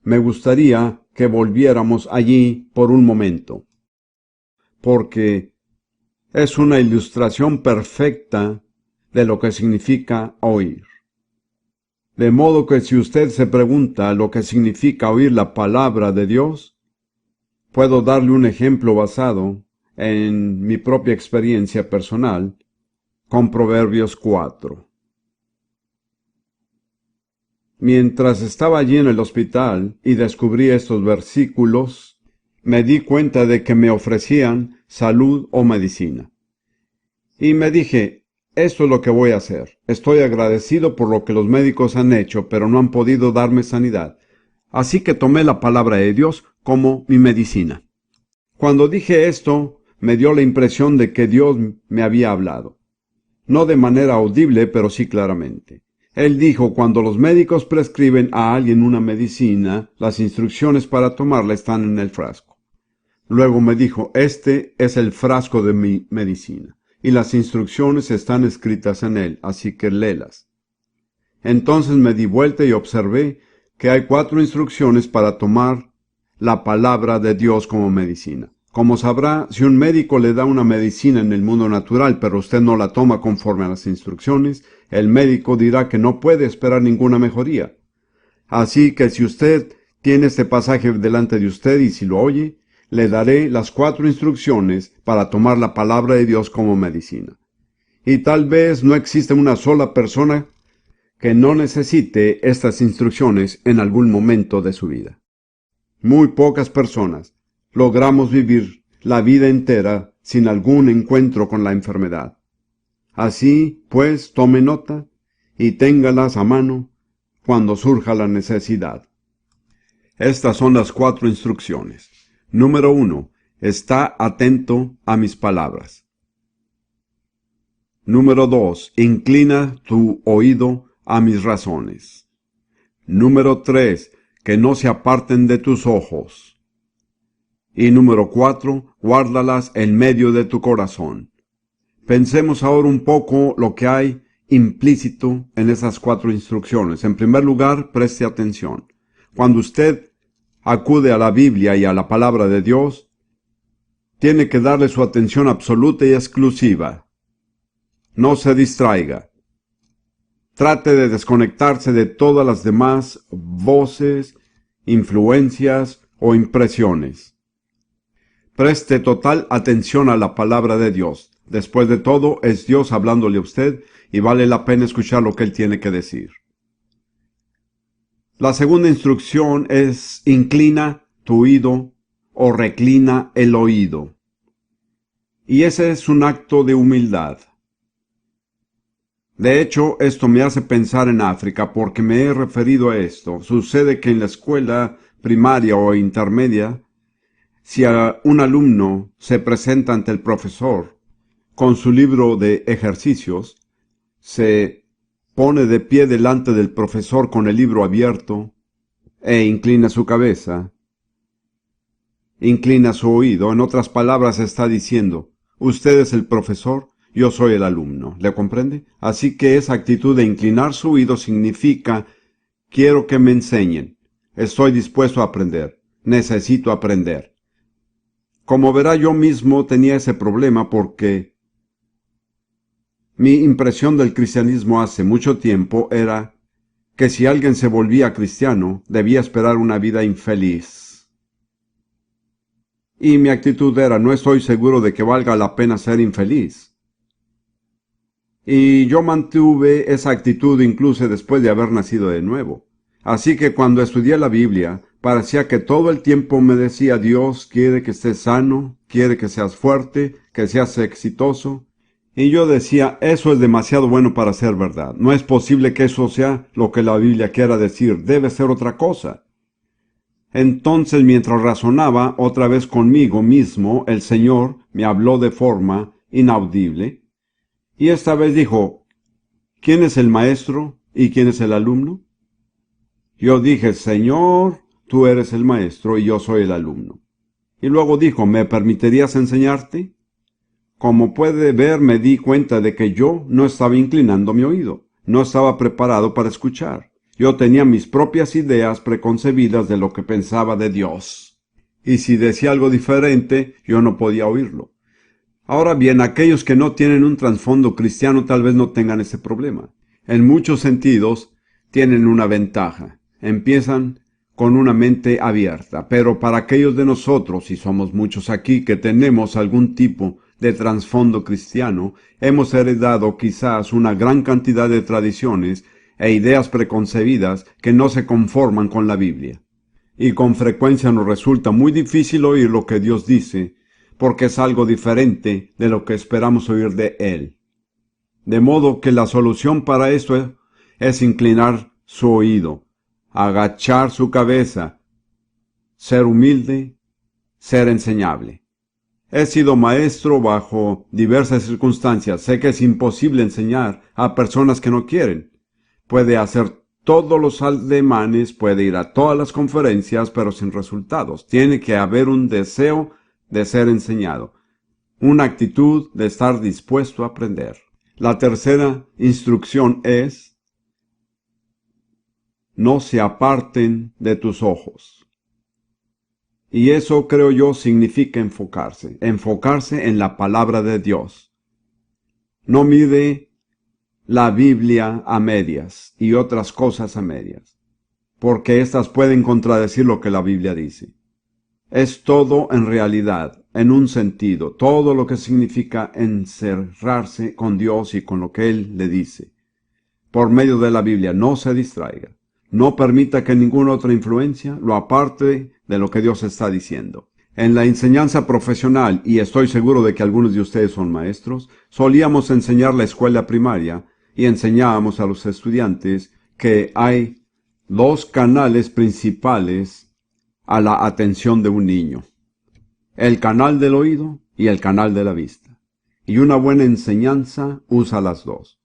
me gustaría que volviéramos allí por un momento, porque es una ilustración perfecta de lo que significa oír. De modo que si usted se pregunta lo que significa oír la palabra de Dios, puedo darle un ejemplo basado en mi propia experiencia personal con Proverbios 4. Mientras estaba allí en el hospital y descubrí estos versículos, me di cuenta de que me ofrecían salud o medicina. Y me dije, esto es lo que voy a hacer. Estoy agradecido por lo que los médicos han hecho, pero no han podido darme sanidad. Así que tomé la palabra de Dios como mi medicina. Cuando dije esto, me dio la impresión de que Dios me había hablado. No de manera audible, pero sí claramente. Él dijo, cuando los médicos prescriben a alguien una medicina, las instrucciones para tomarla están en el frasco. Luego me dijo, este es el frasco de mi medicina, y las instrucciones están escritas en él, así que léelas. Entonces me di vuelta y observé que hay 4 instrucciones para tomar la palabra de Dios como medicina. Como sabrá, si un médico le da una medicina en el mundo natural, pero usted no la toma conforme a las instrucciones, el médico dirá que no puede esperar ninguna mejoría. Así que si usted tiene este pasaje delante de usted y si lo oye, le daré las 4 instrucciones para tomar la palabra de Dios como medicina. Y tal vez no existe una sola persona que no necesite estas instrucciones en algún momento de su vida. Muy pocas personas logramos vivir la vida entera sin algún encuentro con la enfermedad. Así, pues, tome nota y téngalas a mano cuando surja la necesidad. Estas son las 4 instrucciones. Número 1. Está atento a mis palabras. Número 2. Inclina tu oído a mis razones. Número 3. Que no se aparten de tus ojos. Y número 4, guárdalas en medio de tu corazón. Pensemos ahora un poco lo que hay implícito en esas 4 instrucciones. En primer lugar, preste atención. Cuando usted acude a la Biblia y a la palabra de Dios, tiene que darle su atención absoluta y exclusiva. No se distraiga. Trate de desconectarse de todas las demás voces, influencias o impresiones. Preste total atención a la palabra de Dios. Después de todo, es Dios hablándole a usted y vale la pena escuchar lo que Él tiene que decir. La segunda instrucción es inclina tu oído o reclina el oído. Y ese es un acto de humildad. De hecho, esto me hace pensar en África porque me he referido a esto. Sucede que en la escuela primaria o intermedia, si un alumno se presenta ante el profesor con su libro de ejercicios, se pone de pie delante del profesor con el libro abierto e inclina su cabeza, inclina su oído. En otras palabras está diciendo, usted es el profesor, yo soy el alumno. ¿Le comprende? Así que esa actitud de inclinar su oído significa, quiero que me enseñen, estoy dispuesto a aprender, necesito aprender. Como verá, yo mismo tenía ese problema porque mi impresión del cristianismo hace mucho tiempo era que si alguien se volvía cristiano, debía esperar una vida infeliz. Y mi actitud era, no estoy seguro de que valga la pena ser infeliz. Y yo mantuve esa actitud incluso después de haber nacido de nuevo. Así que cuando estudié la Biblia, parecía que todo el tiempo me decía, Dios quiere que estés sano, quiere que seas fuerte, que seas exitoso. Y yo decía, eso es demasiado bueno para ser verdad. No es posible que eso sea lo que la Biblia quiera decir, debe ser otra cosa. Entonces, mientras razonaba otra vez conmigo mismo, el Señor me habló de forma inaudible. Y esta vez dijo, ¿quién es el maestro y quién es el alumno? Yo dije, Señor, tú eres el maestro y yo soy el alumno. Y luego dijo, ¿me permitirías enseñarte? Como puede ver, me di cuenta de que yo no estaba inclinando mi oído, no estaba preparado para escuchar. Yo tenía mis propias ideas preconcebidas de lo que pensaba de Dios. Y si decía algo diferente, yo no podía oírlo. Ahora bien, aquellos que no tienen un trasfondo cristiano tal vez no tengan ese problema. En muchos sentidos, tienen una ventaja. Empiezan con una mente abierta. Pero para aquellos de nosotros, y somos muchos aquí, que tenemos algún tipo de trasfondo cristiano, hemos heredado quizás una gran cantidad de tradiciones e ideas preconcebidas que no se conforman con la Biblia. Y con frecuencia nos resulta muy difícil oír lo que Dios dice, porque es algo diferente de lo que esperamos oír de Él. De modo que la solución para esto es inclinar su oído, agachar su cabeza, ser humilde, ser enseñable. He sido maestro bajo diversas circunstancias. Sé que es imposible enseñar a personas que no quieren. Puede hacer todos los ademanes, puede ir a todas las conferencias, pero sin resultados. Tiene que haber un deseo de ser enseñado, una actitud de estar dispuesto a aprender. La tercera instrucción es: no se aparten de tus ojos. Y eso, creo yo, significa enfocarse en la palabra de Dios. No mire la Biblia a medias y otras cosas a medias, porque éstas pueden contradecir lo que la Biblia dice. Es todo en realidad, en un sentido, todo lo que significa encerrarse con Dios y con lo que Él le dice. Por medio de la Biblia, no se distraiga. No permita que ninguna otra influencia lo aparte de lo que Dios está diciendo. En la enseñanza profesional, y estoy seguro de que algunos de ustedes son maestros, solíamos enseñar la escuela primaria y enseñábamos a los estudiantes que hay dos canales principales a la atención de un niño: el canal del oído y el canal de la vista. Y una buena enseñanza usa las dos.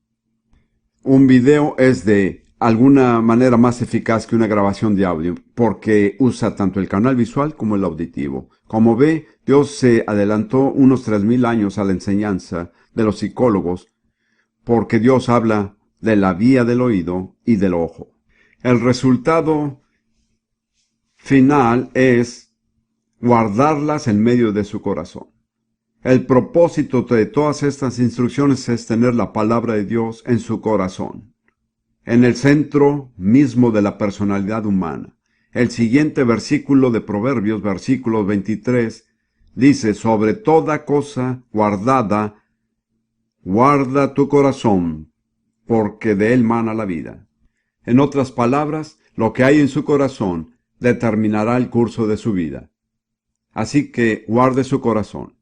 Un video es de alguna manera más eficaz que una grabación de audio, porque usa tanto el canal visual como el auditivo. Como ve, Dios se adelantó unos 3000 años a la enseñanza de los psicólogos, porque Dios habla de la vía del oído y del ojo. El resultado final es guardarlas en medio de su corazón. El propósito de todas estas instrucciones es tener la palabra de Dios en su corazón, en el centro mismo de la personalidad humana. El siguiente versículo de Proverbios, versículo 23, dice: sobre toda cosa guardada, guarda tu corazón, porque de él mana la vida. En otras palabras, lo que hay en su corazón determinará el curso de su vida. Así que guarde su corazón.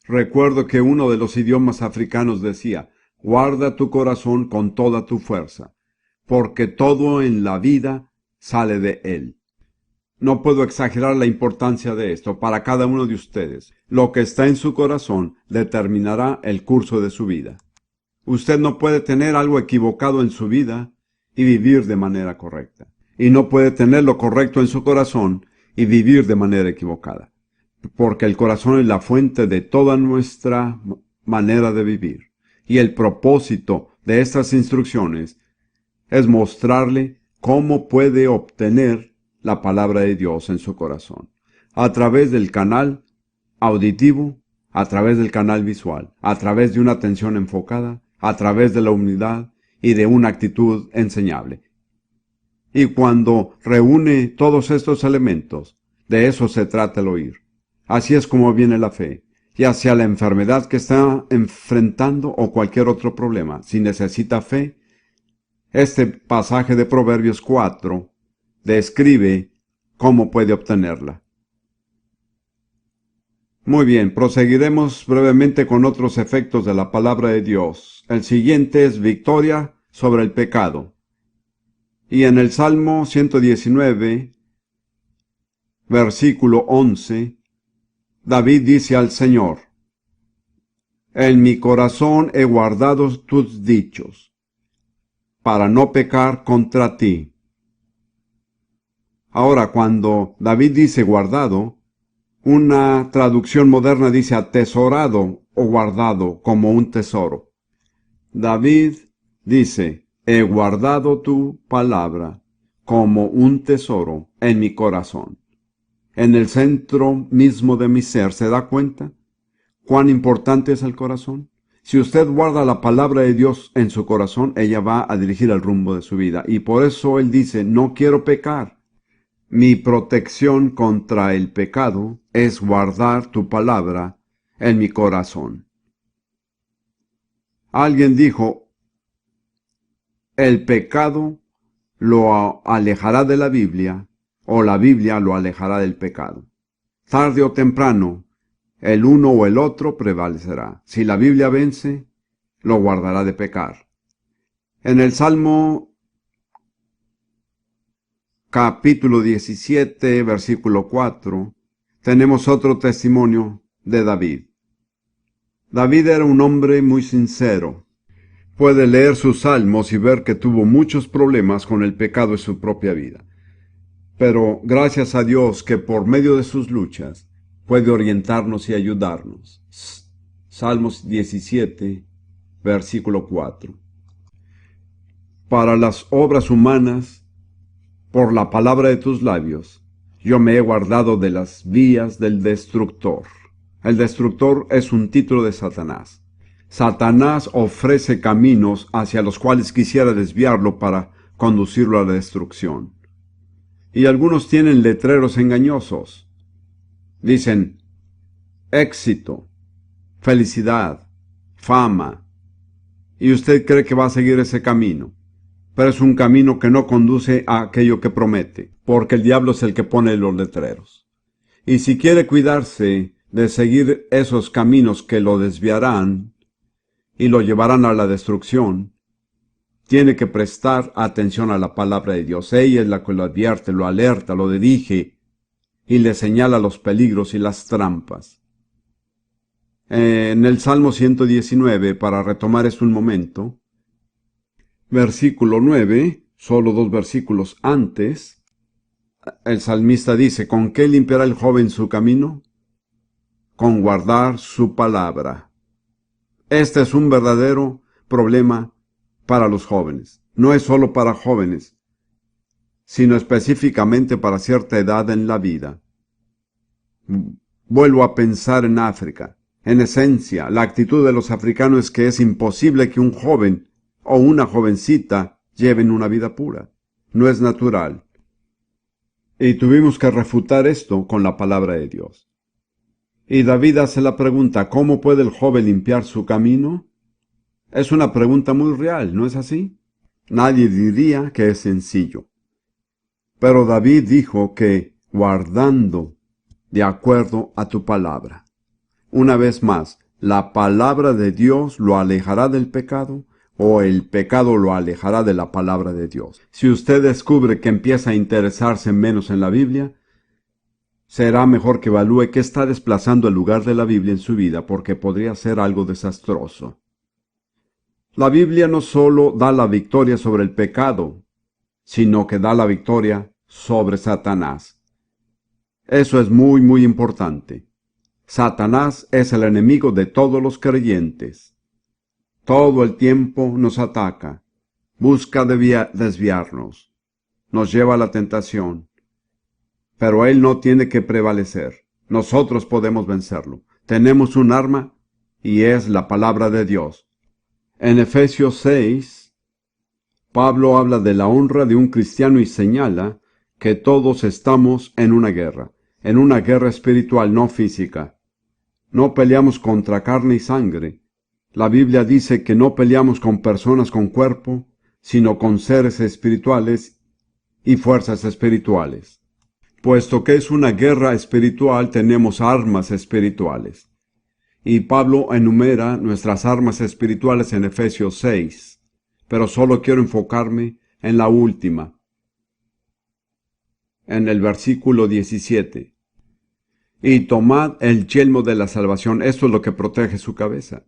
Recuerdo que uno de los idiomas africanos decía: guarda tu corazón con toda tu fuerza, porque todo en la vida sale de él. No puedo exagerar la importancia de esto para cada uno de ustedes. Lo que está en su corazón determinará el curso de su vida. Usted no puede tener algo equivocado en su vida y vivir de manera correcta. Y no puede tener lo correcto en su corazón y vivir de manera equivocada. Porque el corazón es la fuente de toda nuestra manera de vivir. Y el propósito de estas instrucciones es mostrarle cómo puede obtener la palabra de Dios en su corazón. A través del canal auditivo, a través del canal visual, a través de una atención enfocada, a través de la humildad y de una actitud enseñable. Y cuando reúne todos estos elementos, de eso se trata el oír. Así es como viene la fe, ya sea la enfermedad que está enfrentando o cualquier otro problema. Si necesita fe, este pasaje de Proverbios 4 describe cómo puede obtenerla. Muy bien, proseguiremos brevemente con otros efectos de la palabra de Dios. El siguiente es victoria sobre el pecado. Y en el Salmo 119, versículo 11, David dice al Señor: en mi corazón he guardado tus dichos, para no pecar contra ti. Ahora, cuando David dice guardado, una traducción moderna dice atesorado o guardado como un tesoro. David dice: he guardado tu palabra como un tesoro en mi corazón. En el centro mismo de mi ser, ¿se da cuenta cuán importante es el corazón? Si usted guarda la palabra de Dios en su corazón, ella va a dirigir el rumbo de su vida. Y por eso él dice, no quiero pecar. Mi protección contra el pecado es guardar tu palabra en mi corazón. Alguien dijo, el pecado lo alejará de la Biblia, o la Biblia lo alejará del pecado. Tarde o temprano, el uno o el otro prevalecerá. Si la Biblia vence, lo guardará de pecar. En el Salmo capítulo 17, versículo 4, tenemos otro testimonio de David. David era un hombre muy sincero. Puede leer sus salmos y ver que tuvo muchos problemas con el pecado en su propia vida. Pero gracias a Dios que por medio de sus luchas puede orientarnos y ayudarnos. Salmos 17, versículo 4. Para las obras humanas, por la palabra de tus labios, yo me he guardado de las vías del destructor. El destructor es un título de Satanás. Satanás ofrece caminos hacia los cuales quisiera desviarlo para conducirlo a la destrucción. Y algunos tienen letreros engañosos. Dicen, éxito, felicidad, fama. Y usted cree que va a seguir ese camino. Pero es un camino que no conduce a aquello que promete, porque el diablo es el que pone los letreros. Y si quiere cuidarse de seguir esos caminos que lo desviarán y lo llevarán a la destrucción, tiene que prestar atención a la palabra de Dios. Ella es la que lo advierte, lo alerta, lo dirige y le señala los peligros y las trampas. En el Salmo 119, para retomar esto un momento, versículo 9, solo 2 versículos antes, el salmista dice, ¿con qué limpiará el joven su camino? Con guardar su palabra. Este es un verdadero problema para los jóvenes. No es solo para jóvenes, sino específicamente para cierta edad en la vida. Vuelvo a pensar en África. En esencia, la actitud de los africanos es que es imposible que un joven o una jovencita lleven una vida pura. No es natural. Y tuvimos que refutar esto con la palabra de Dios. Y David hace la pregunta, ¿cómo puede el joven limpiar su camino? Es una pregunta muy real, ¿no es así? Nadie diría que es sencillo. Pero David dijo que guardando de acuerdo a tu palabra. Una vez más, ¿la palabra de Dios lo alejará del pecado o el pecado lo alejará de la palabra de Dios? Si usted descubre que empieza a interesarse menos en la Biblia, será mejor que evalúe qué está desplazando el lugar de la Biblia en su vida, porque podría ser algo desastroso. La Biblia no solo da la victoria sobre el pecado, sino que da la victoria sobre Satanás. Eso es muy, muy importante. Satanás es el enemigo de todos los creyentes. Todo el tiempo nos ataca, busca desviarnos, nos lleva a la tentación. Pero él no tiene que prevalecer. Nosotros podemos vencerlo. Tenemos un arma y es la palabra de Dios. En Efesios 6, Pablo habla de la honra de un cristiano y señala que todos estamos en una guerra espiritual, no física. No peleamos contra carne y sangre. La Biblia dice que no peleamos con personas con cuerpo, sino con seres espirituales y fuerzas espirituales. Puesto que es una guerra espiritual, tenemos armas espirituales. Y Pablo enumera nuestras armas espirituales en Efesios 6, pero solo quiero enfocarme en la última, en el versículo 17. Y tomad el yelmo de la salvación, esto es lo que protege su cabeza.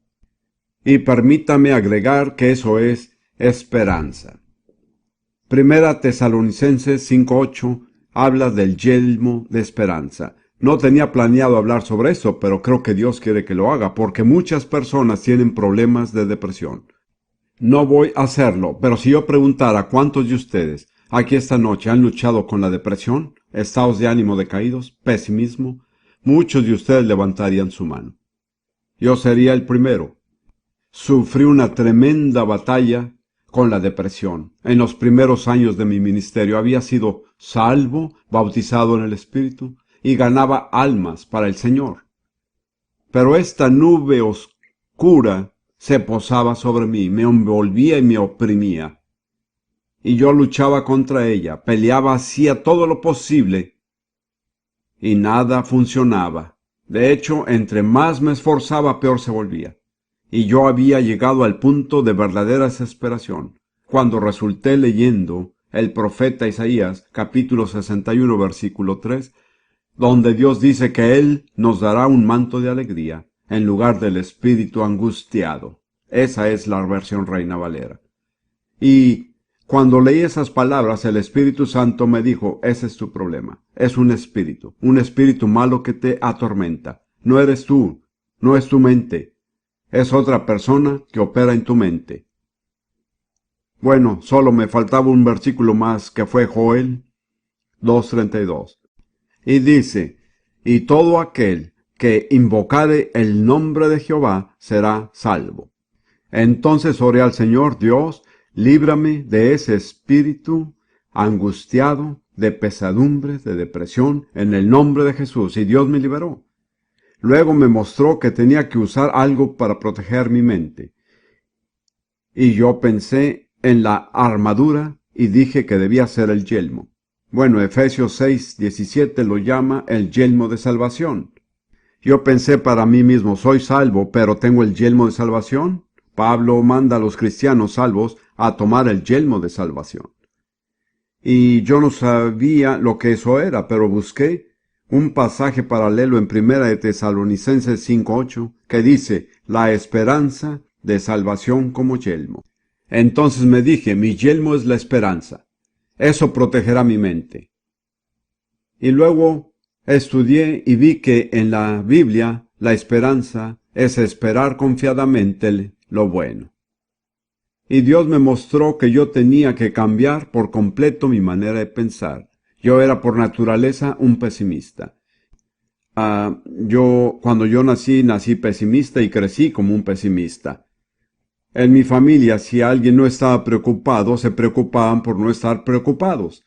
Y permítame agregar que eso es esperanza. Primera Tesalonicenses 5:8 habla del yelmo de esperanza. No tenía planeado hablar sobre eso, pero creo que Dios quiere que lo haga, porque muchas personas tienen problemas de depresión. No voy a hacerlo, pero si yo preguntara a cuántos de ustedes aquí esta noche han luchado con la depresión, estados de ánimo decaídos, pesimismo, muchos de ustedes levantarían su mano. Yo sería el primero. Sufrí una tremenda batalla con la depresión. En los primeros años de mi ministerio había sido salvo, bautizado en el Espíritu, y ganaba almas para el Señor. Pero esta nube oscura se posaba sobre mí, me envolvía y me oprimía. Y yo luchaba contra ella, peleaba, hacía todo lo posible, y nada funcionaba. De hecho, entre más me esforzaba, peor se volvía. Y yo había llegado al punto de verdadera desesperación, cuando resulté leyendo el profeta Isaías, capítulo 61, versículo 3, donde Dios dice que Él nos dará un manto de alegría en lugar del espíritu angustiado. Esa es la versión Reina Valera. Y cuando leí esas palabras, el Espíritu Santo me dijo, ese es tu problema. Es un espíritu malo que te atormenta. No eres tú, no es tu mente. Es otra persona que opera en tu mente. Bueno, solo me faltaba un versículo más, que fue Joel 2:32. Y dice, y todo aquel que invocare el nombre de Jehová será salvo. Entonces oré al Señor, Dios, líbrame de ese espíritu angustiado, de pesadumbres, de depresión, en el nombre de Jesús. Y Dios me liberó. Luego me mostró que tenía que usar algo para proteger mi mente. Y yo pensé en la armadura y dije que debía ser el yelmo. Bueno, Efesios 6:17 lo llama el yelmo de salvación. Yo pensé para mí mismo, soy salvo, pero ¿tengo el yelmo de salvación? Pablo manda a los cristianos salvos a tomar el yelmo de salvación. Y yo no sabía lo que eso era, pero busqué un pasaje paralelo en Primera de Tesalonicenses 5:8, que dice, la esperanza de salvación como yelmo. Entonces me dije, mi yelmo es la esperanza. Eso protegerá mi mente. Y luego estudié y vi que en la Biblia la esperanza es esperar confiadamente lo bueno. Y Dios me mostró que yo tenía que cambiar por completo mi manera de pensar. Yo era por naturaleza un pesimista. Cuando yo nací pesimista y crecí como un pesimista. En mi familia, si alguien no estaba preocupado, se preocupaban por no estar preocupados.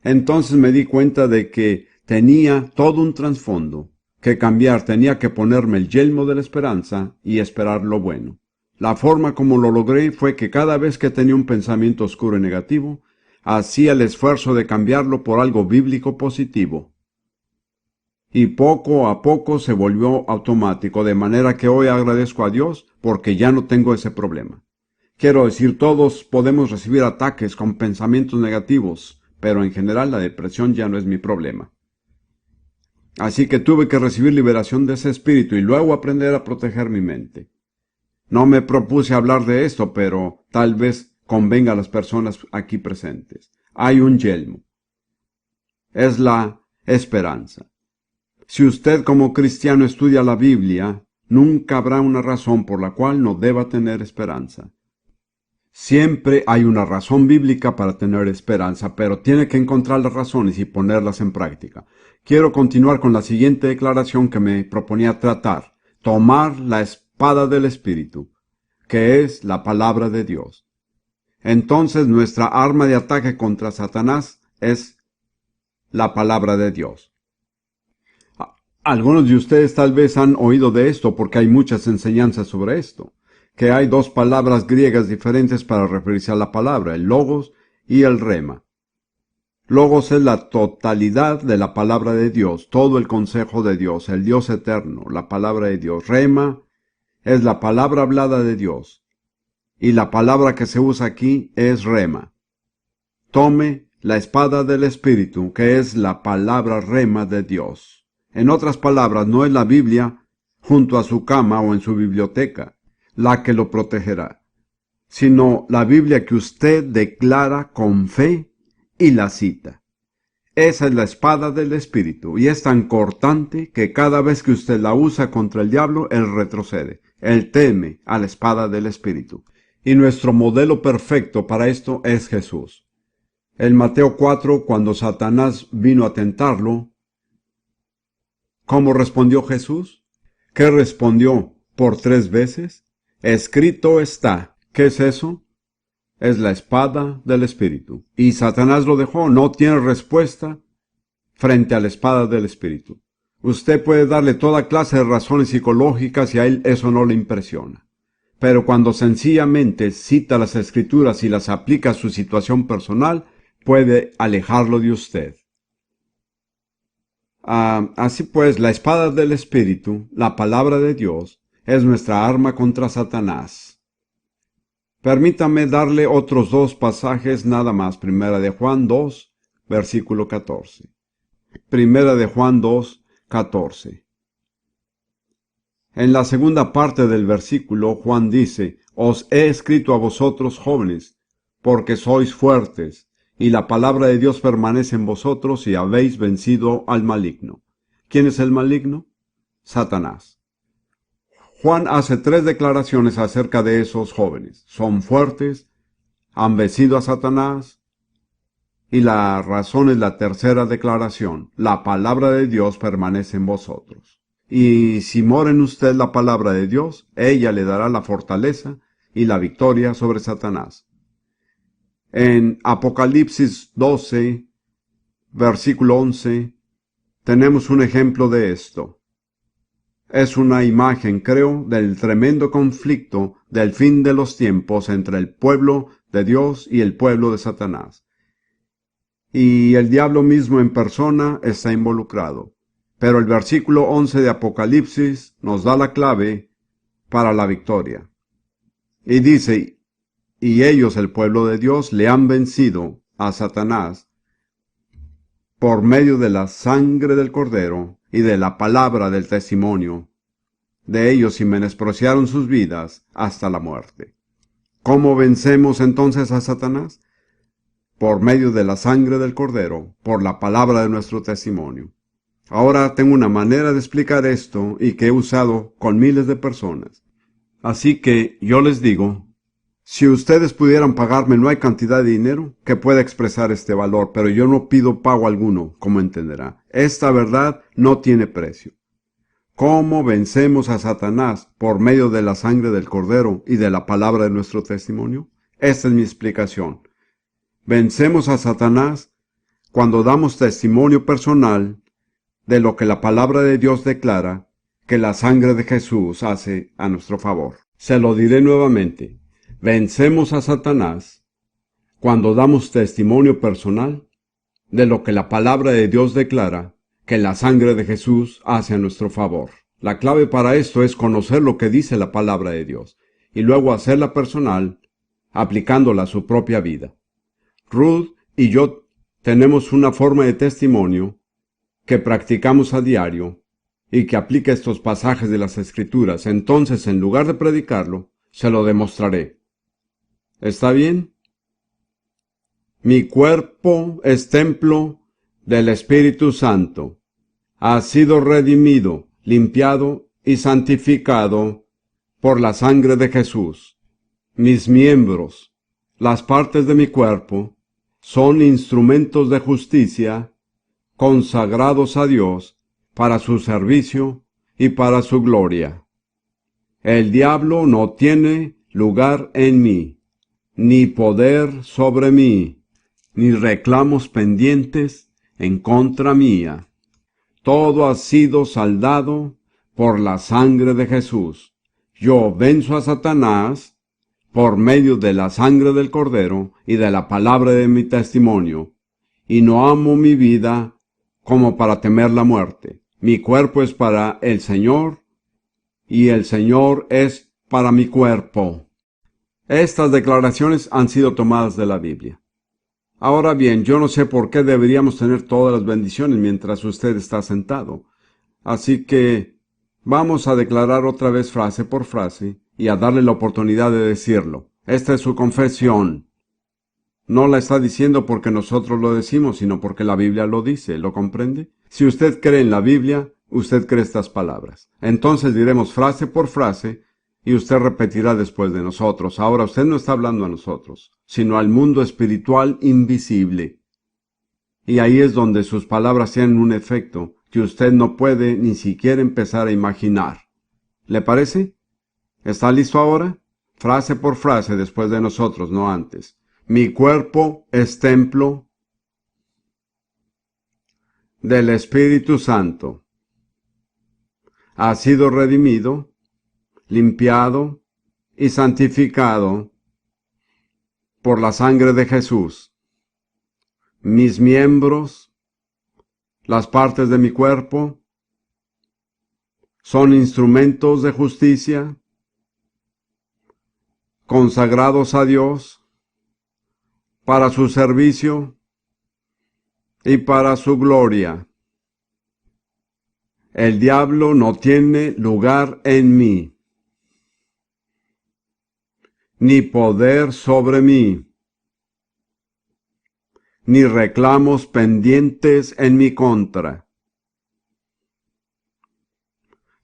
Entonces me di cuenta de que tenía todo un trasfondo que cambiar, tenía que ponerme el yelmo de la esperanza y esperar lo bueno. La forma como lo logré fue que cada vez que tenía un pensamiento oscuro y negativo, hacía el esfuerzo de cambiarlo por algo bíblico positivo. Y poco a poco se volvió automático, de manera que hoy agradezco a Dios porque ya no tengo ese problema. Quiero decir, todos podemos recibir ataques con pensamientos negativos, pero en general la depresión ya no es mi problema. Así que tuve que recibir liberación de ese espíritu y luego aprender a proteger mi mente. No me propuse hablar de esto, pero tal vez convenga a las personas aquí presentes. Hay un yelmo. Es la esperanza. Si usted como cristiano estudia la Biblia, nunca habrá una razón por la cual no deba tener esperanza. Siempre hay una razón bíblica para tener esperanza, pero tiene que encontrar las razones y ponerlas en práctica. Quiero continuar con la siguiente declaración que me proponía tratar. Tomar la espada del Espíritu, que es la palabra de Dios. Entonces nuestra arma de ataque contra Satanás es la palabra de Dios. Algunos de ustedes tal vez han oído de esto porque hay muchas enseñanzas sobre esto, que hay dos palabras griegas diferentes para referirse a la palabra, el logos y el rema. Logos es la totalidad de la palabra de Dios, todo el consejo de Dios, el Dios eterno, la palabra de Dios. Rema es la palabra hablada de Dios, y la palabra que se usa aquí es rema. Tome la espada del Espíritu, que es la palabra rema de Dios. En otras palabras, no es la Biblia junto a su cama o en su biblioteca la que lo protegerá, sino la Biblia que usted declara con fe y la cita. Esa es la espada del Espíritu y es tan cortante que cada vez que usted la usa contra el diablo, él retrocede. Él teme a la espada del Espíritu. Y nuestro modelo perfecto para esto es Jesús. En Mateo 4, cuando Satanás vino a tentarlo, ¿cómo respondió Jesús? ¿Qué respondió por 3 veces? Escrito está. ¿Qué es eso? Es la espada del Espíritu. Y Satanás lo dejó, no tiene respuesta frente a la espada del Espíritu. Usted puede darle toda clase de razones psicológicas y a él eso no le impresiona. Pero cuando sencillamente cita las Escrituras y las aplica a su situación personal, puede alejarlo de usted. Así pues, la espada del Espíritu, la palabra de Dios, es nuestra arma contra Satanás. Permítame darle otros 2 pasajes nada más. Primera de Juan 2, versículo 14. Primera de Juan 2, 14. En la segunda parte del versículo, Juan dice, os he escrito a vosotros jóvenes, porque sois fuertes, y la palabra de Dios permanece en vosotros y habéis vencido al maligno. ¿Quién es el maligno? Satanás. Juan hace 3 declaraciones acerca de esos jóvenes. Son fuertes, han vencido a Satanás, y la razón es la tercera declaración. La palabra de Dios permanece en vosotros. Y si mora en usted la palabra de Dios, ella le dará la fortaleza y la victoria sobre Satanás. En Apocalipsis 12, versículo 11, tenemos un ejemplo de esto. Es una imagen, creo, del tremendo conflicto del fin de los tiempos entre el pueblo de Dios y el pueblo de Satanás. Y el diablo mismo en persona está involucrado. Pero el versículo 11 de Apocalipsis nos da la clave para la victoria. Y dice, y ellos, el pueblo de Dios, le han vencido a Satanás por medio de la sangre del Cordero y de la palabra del testimonio de ellos, y menospreciaron sus vidas hasta la muerte. ¿Cómo vencemos entonces a Satanás? Por medio de la sangre del Cordero, por la palabra de nuestro testimonio. Ahora tengo una manera de explicar esto y que he usado con miles de personas. Así que yo les digo, si ustedes pudieran pagarme, no hay cantidad de dinero que pueda expresar este valor, pero yo no pido pago alguno, como entenderá. Esta verdad no tiene precio. ¿Cómo vencemos a Satanás? Por medio de la sangre del Cordero y de la palabra de nuestro testimonio. Esta es mi explicación. Vencemos a Satanás cuando damos testimonio personal de lo que la palabra de Dios declara que la sangre de Jesús hace a nuestro favor. Se lo diré nuevamente. Vencemos a Satanás cuando damos testimonio personal de lo que la palabra de Dios declara que la sangre de Jesús hace a nuestro favor. La clave para esto es conocer lo que dice la palabra de Dios y luego hacerla personal, aplicándola a su propia vida. Ruth y yo tenemos una forma de testimonio que practicamos a diario y que aplica estos pasajes de las Escrituras. Entonces, en lugar de predicarlo, se lo demostraré. ¿Está bien? Mi cuerpo es templo del Espíritu Santo. Ha sido redimido, limpiado y santificado por la sangre de Jesús. Mis miembros, las partes de mi cuerpo, son instrumentos de justicia consagrados a Dios para su servicio y para su gloria. El diablo no tiene lugar en mí, ni poder sobre mí, ni reclamos pendientes en contra mía. Todo ha sido saldado por la sangre de Jesús. Yo venzo a Satanás por medio de la sangre del Cordero y de la palabra de mi testimonio, y no amo mi vida como para temer la muerte. Mi cuerpo es para el Señor, y el Señor es para mi cuerpo. Estas declaraciones han sido tomadas de la Biblia. Ahora bien, yo no sé por qué deberíamos tener todas las bendiciones mientras usted está sentado. Así que vamos a declarar otra vez frase por frase y a darle la oportunidad de decirlo. Esta es su confesión. No la está diciendo porque nosotros lo decimos, sino porque la Biblia lo dice. ¿Lo comprende? Si usted cree en la Biblia, usted cree estas palabras. Entonces diremos frase por frase Y usted repetirá después de nosotros. Ahora usted no está hablando a nosotros, sino al mundo espiritual invisible. Y ahí es donde sus palabras tienen un efecto que usted no puede ni siquiera empezar a imaginar. ¿Le parece? ¿Está listo ahora? Frase por frase después de nosotros, no antes. Mi cuerpo es templo del Espíritu Santo. Ha sido redimido, limpiado y santificado por la sangre de Jesús. Mis miembros, las partes de mi cuerpo, son instrumentos de justicia, consagrados a Dios, para su servicio y para su gloria. El diablo no tiene lugar en mí, ni poder sobre mí, ni reclamos pendientes en mi contra.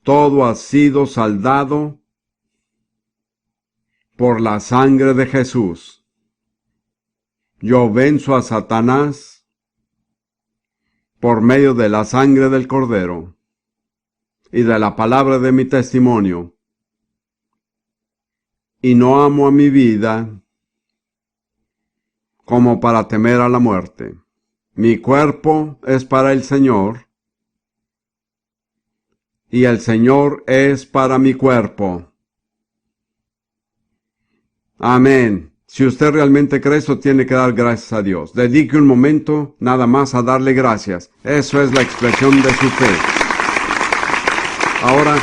Todo ha sido saldado por la sangre de Jesús. Yo venzo a Satanás por medio de la sangre del Cordero y de la palabra de mi testimonio. Y no amo a mi vida como para temer a la muerte. Mi cuerpo es para el Señor y el Señor es para mi cuerpo. Amén. Si usted realmente cree eso, tiene que dar gracias a Dios. Dedique un momento nada más a darle gracias. Eso es la expresión de su fe. Ahora,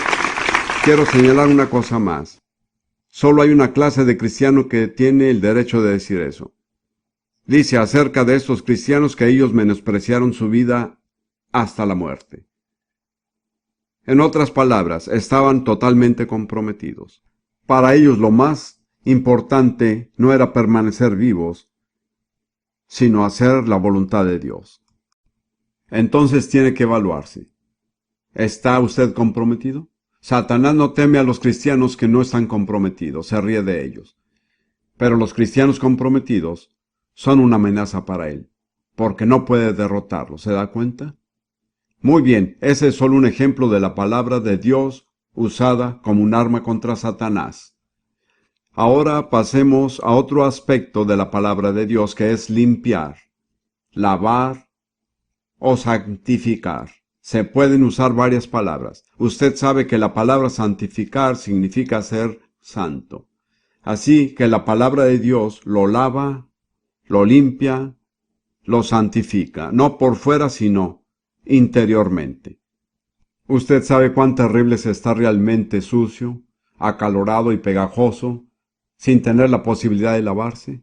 quiero señalar una cosa más. Solo hay una clase de cristiano que tiene el derecho de decir eso. Dice acerca de estos cristianos que ellos menospreciaron su vida hasta la muerte. En otras palabras, estaban totalmente comprometidos. Para ellos lo más importante no era permanecer vivos, sino hacer la voluntad de Dios. Entonces tiene que evaluarse. ¿Está usted comprometido? Satanás no teme a los cristianos que no están comprometidos, se ríe de ellos. Pero los cristianos comprometidos son una amenaza para él, porque no puede derrotarlos, ¿se da cuenta? Muy bien, ese es solo un ejemplo de la palabra de Dios usada como un arma contra Satanás. Ahora pasemos a otro aspecto de la palabra de Dios, que es limpiar, lavar o santificar. Se pueden usar varias palabras. Usted sabe que la palabra santificar significa ser santo. Así que la palabra de Dios lo lava, lo limpia, lo santifica, no por fuera sino interiormente. Usted sabe cuán terrible es estar realmente sucio, acalorado y pegajoso, sin tener la posibilidad de lavarse.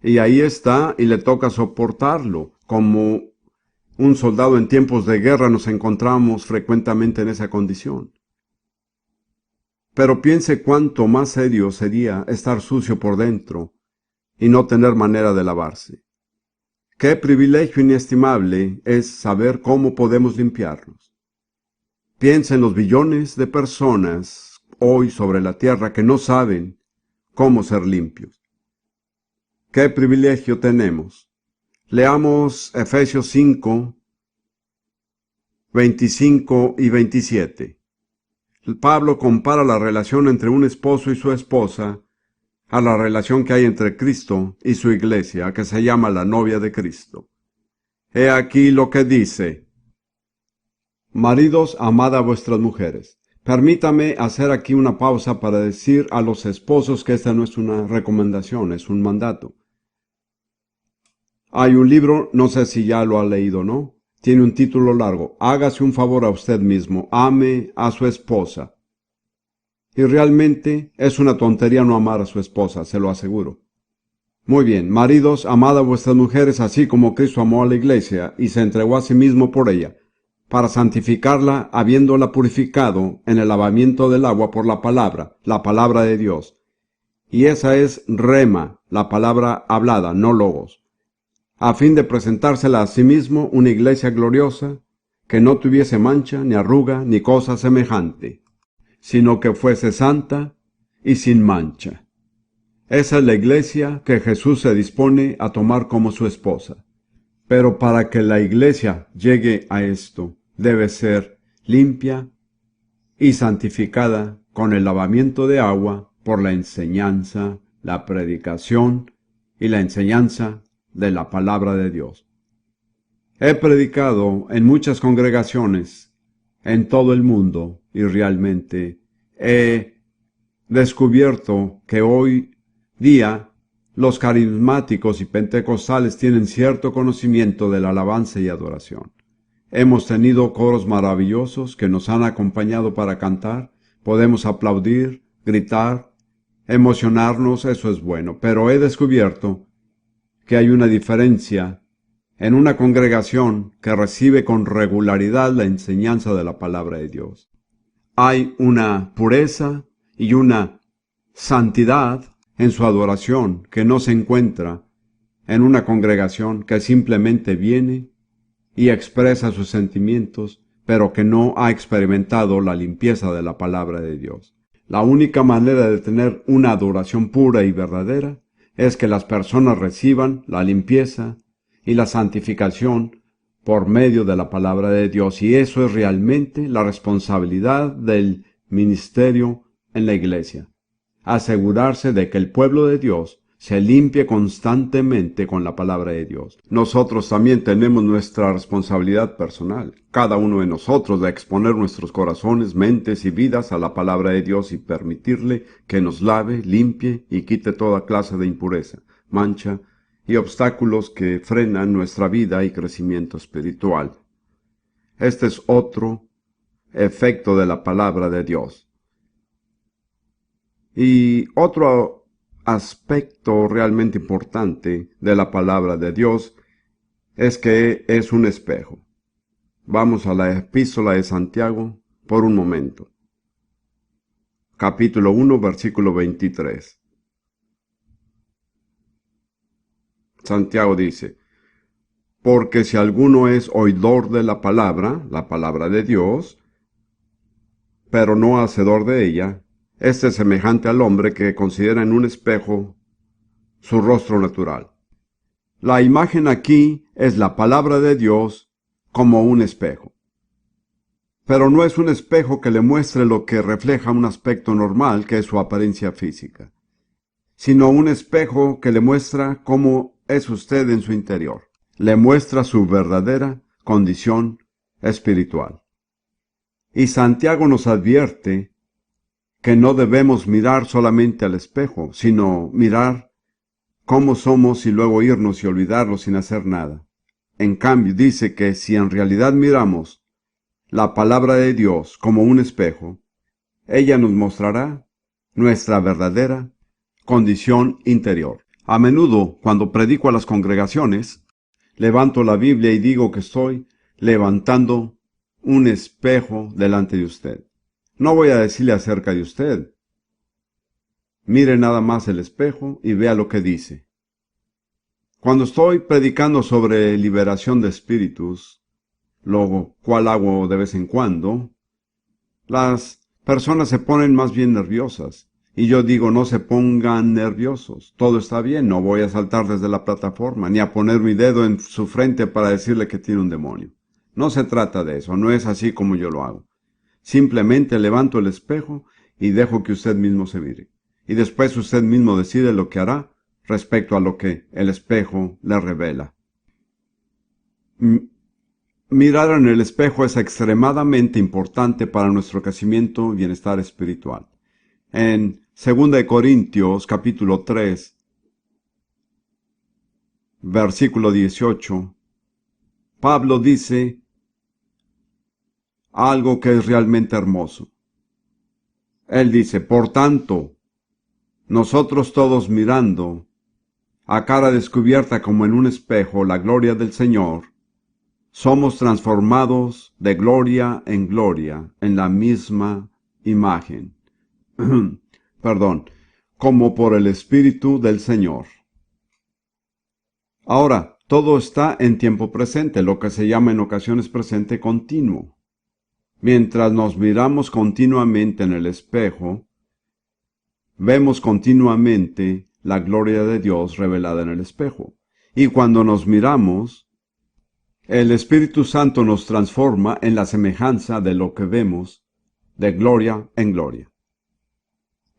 Y ahí está, y le toca soportarlo. Como un soldado en tiempos de guerra nos encontramos frecuentemente en esa condición. Pero piense cuánto más serio sería estar sucio por dentro y no tener manera de lavarse. Qué privilegio inestimable es saber cómo podemos limpiarnos. Piensa en los billones de personas hoy sobre la tierra que no saben cómo ser limpios. ¿Qué privilegio tenemos? Leamos Efesios 5, 25 y 27. Pablo compara la relación entre un esposo y su esposa a la relación que hay entre Cristo y su iglesia, que se llama la novia de Cristo. He aquí lo que dice: Maridos, amad a vuestras mujeres. Permítame hacer aquí una pausa para decir a los esposos que esta no es una recomendación, es un mandato. Hay un libro, no sé si ya lo ha leído o no, tiene un título largo: Hágase un favor a usted mismo, ame a su esposa. Y realmente es una tontería no amar a su esposa, se lo aseguro. Muy bien, maridos, amad a vuestras mujeres así como Cristo amó a la iglesia y se entregó a sí mismo por ella, para santificarla, habiéndola purificado en el lavamiento del agua por la palabra de Dios. Y esa es rema, la palabra hablada, no logos, a fin de presentársela a sí mismo una iglesia gloriosa, que no tuviese mancha, ni arruga, ni cosa semejante, sino que fuese santa y sin mancha. Esa es la iglesia que Jesús se dispone a tomar como su esposa. Pero para que la iglesia llegue a esto, debe ser limpia y santificada con el lavamiento de agua por la enseñanza, la predicación y la enseñanza de la palabra de Dios. He predicado en muchas congregaciones en todo el mundo y realmente he descubierto que hoy día los carismáticos y pentecostales tienen cierto conocimiento de la alabanza y adoración. Hemos tenido coros maravillosos que nos han acompañado para cantar. Podemos aplaudir, gritar, emocionarnos, eso es bueno. Pero he descubierto que hay una diferencia en una congregación que recibe con regularidad la enseñanza de la palabra de Dios. Hay una pureza y una santidad en su adoración que no se encuentra en una congregación que simplemente viene y expresa sus sentimientos, pero que no ha experimentado la limpieza de la palabra de Dios. La única manera de tener una adoración pura y verdadera es que las personas reciban la limpieza y la santificación por medio de la palabra de Dios, y eso es realmente la responsabilidad del ministerio en la iglesia. Asegurarse de que el pueblo de Dios se limpie constantemente con la palabra de Dios. Nosotros también tenemos nuestra responsabilidad personal, cada uno de nosotros, de exponer nuestros corazones, mentes y vidas a la palabra de Dios y permitirle que nos lave, limpie y quite toda clase de impureza, mancha y obstáculos que frenan nuestra vida y crecimiento espiritual. Este es otro efecto de la palabra de Dios. Y otro aspecto realmente importante de la palabra de Dios es que es un espejo. Vamos a la epístola de Santiago por un momento. Capítulo 1, versículo 23. Santiago dice: porque si alguno es oidor de la palabra de Dios, pero no hacedor de ella, este es semejante al hombre que considera en un espejo su rostro natural. La imagen aquí es la palabra de Dios como un espejo. Pero no es un espejo que le muestre lo que refleja un aspecto normal, que es su apariencia física, sino un espejo que le muestra cómo es usted en su interior. Le muestra su verdadera condición espiritual. Y Santiago nos advierte que no debemos mirar solamente al espejo, sino mirar cómo somos y luego irnos y olvidarlo sin hacer nada. En cambio, dice que si en realidad miramos la palabra de Dios como un espejo, ella nos mostrará nuestra verdadera condición interior. A menudo, cuando predico a las congregaciones, levanto la Biblia y digo que estoy levantando un espejo delante de usted. No voy a decirle acerca de usted. Mire nada más el espejo y vea lo que dice. Cuando estoy predicando sobre liberación de espíritus, lo cual hago de vez en cuando, las personas se ponen más bien nerviosas. Y yo digo, no se pongan nerviosos. Todo está bien, no voy a saltar desde la plataforma, ni a poner mi dedo en su frente para decirle que tiene un demonio. No se trata de eso, no es así como yo lo hago. Simplemente levanto el espejo y dejo que usted mismo se mire. Y después usted mismo decide lo que hará respecto a lo que el espejo le revela. Mirar en el espejo es extremadamente importante para nuestro crecimiento y bienestar espiritual. En 2 Corintios capítulo 3, versículo 18, Pablo dice algo que es realmente hermoso. Él dice: por tanto, nosotros todos mirando a cara descubierta como en un espejo la gloria del Señor, somos transformados de gloria en gloria en la misma imagen. Como por el Espíritu del Señor. Ahora, todo está en tiempo presente, lo que se llama en ocasiones presente continuo. Mientras nos miramos continuamente en el espejo, vemos continuamente la gloria de Dios revelada en el espejo. Y cuando nos miramos, el Espíritu Santo nos transforma en la semejanza de lo que vemos, de gloria en gloria.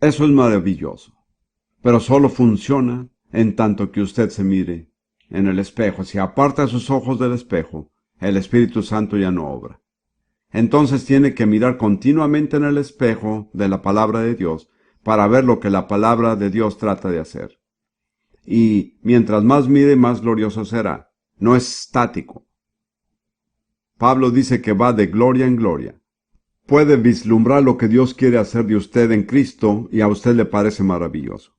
Eso es maravilloso, pero solo funciona en tanto que usted se mire en el espejo. Si aparta sus ojos del espejo, el Espíritu Santo ya no obra. Entonces tiene que mirar continuamente en el espejo de la palabra de Dios para ver lo que la palabra de Dios trata de hacer. Y mientras más mire, más glorioso será. No es estático. Pablo dice que va de gloria en gloria. Puede vislumbrar lo que Dios quiere hacer de usted en Cristo y a usted le parece maravilloso.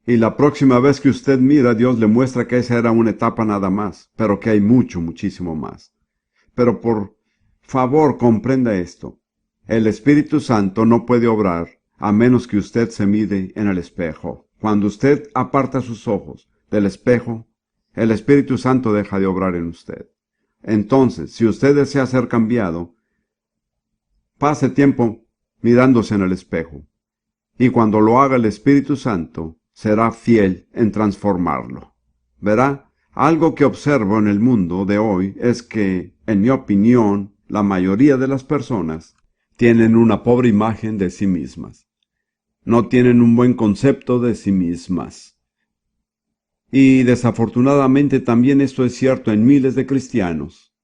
Y la próxima vez que usted mira, Dios le muestra que esa era una etapa nada más, pero que hay mucho, muchísimo más. Pero por favor, comprenda esto. El Espíritu Santo no puede obrar a menos que usted se mire en el espejo. Cuando usted aparta sus ojos del espejo, el Espíritu Santo deja de obrar en usted. Entonces, si usted desea ser cambiado, pase tiempo mirándose en el espejo. Y cuando lo haga el Espíritu Santo, será fiel en transformarlo. Verá, algo que observo en el mundo de hoy es que, en mi opinión, la mayoría de las personas tienen una pobre imagen de sí mismas. No tienen un buen concepto de sí mismas. Y desafortunadamente también esto es cierto en miles de cristianos.